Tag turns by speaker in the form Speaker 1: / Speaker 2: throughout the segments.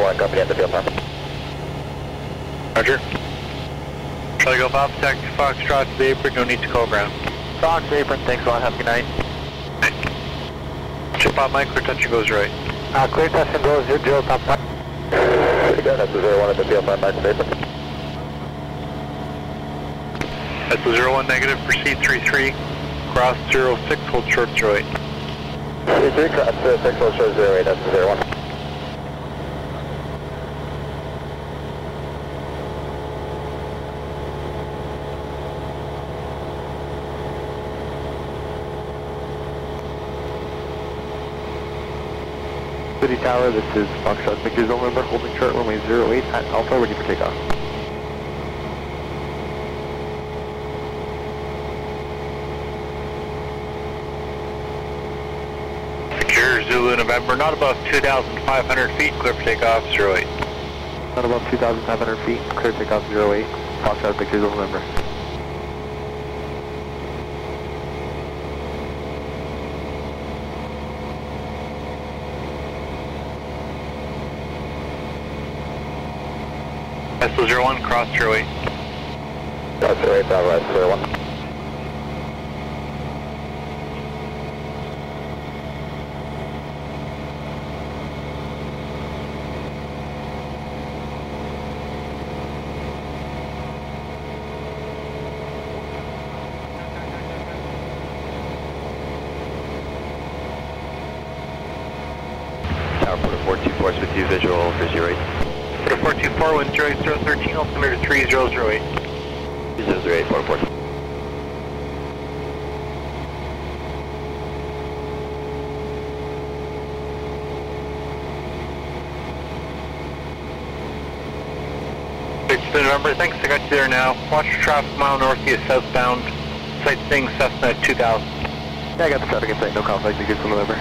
Speaker 1: 01, company at the field farm.
Speaker 2: Roger. Charlie Golf Alpha, taxi Foxtrot to the apron, no need to call ground.
Speaker 1: Fox apron, thanks a lot, have a good night.
Speaker 2: Chip out Mike, clear touch and goes right.
Speaker 1: Clear touch and goes, 0, top 5. Again, that's the 01 at the field farm, Michael apron.
Speaker 2: That's the 01 negative, proceed 33, cross 06, hold short 08.
Speaker 1: 33, cross 06, hold short 08, that's the 01. City Tower, this is Foxtrot Victor's November, holding short runway 08 at Alpha, ready for takeoff.
Speaker 2: Secure Zulu November, not above 2,500 feet, clear for takeoff 08.
Speaker 1: Not above 2,500 feet, clear takeoff 08, Foxtrot Victor's November.
Speaker 2: Tesla 01, cross 08.
Speaker 1: Cross 08, Bravo, Tesla 01. Tower Porter 424 is with you, visual for 08.
Speaker 2: Porter 424, wind 08013, altimeter 3008.
Speaker 1: 3008, Porter 4.
Speaker 2: Eaton November, thanks, I got you there now. Watch your traffic mile northeast southbound, sightseeing Cessna 2000.
Speaker 1: Yeah, I got the traffic in sight, no conflict, you good from November.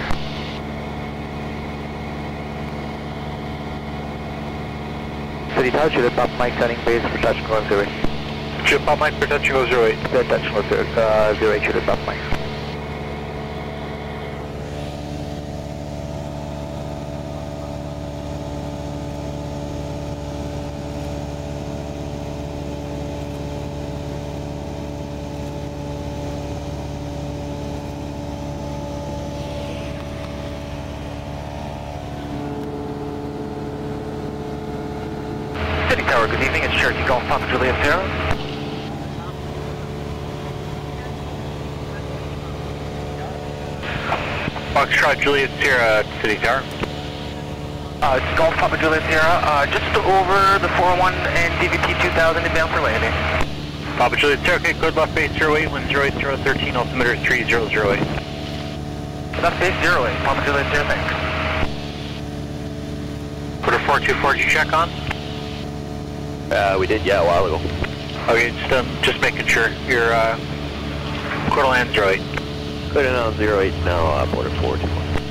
Speaker 1: City Tower, shoot up Mike, setting base for touch and go 08.
Speaker 2: Shoot up Mike for touch and go 08.
Speaker 1: Yeah, touch and go 08, shoot up Mike.
Speaker 3: City Tower, good evening, it's Cherokee Golf Papa Juliet Sierra.
Speaker 2: Foxtrot Juliet Sierra, City Tower.
Speaker 3: It's Golf Papa Juliet Sierra, just over the 401 and DVT 2000 inbound for landing.
Speaker 2: Papa Juliet Sierra, okay, cleared left base 08, wind 08013, altimeter 3008.
Speaker 3: Left base 08, Papa Juliet Sierra, thanks.
Speaker 2: Porter 424, did you check on?
Speaker 1: We did, yeah, a while ago.
Speaker 2: Okay, just making sure. Your quarter land 08.
Speaker 1: Clear to now 08 now, Porter 424.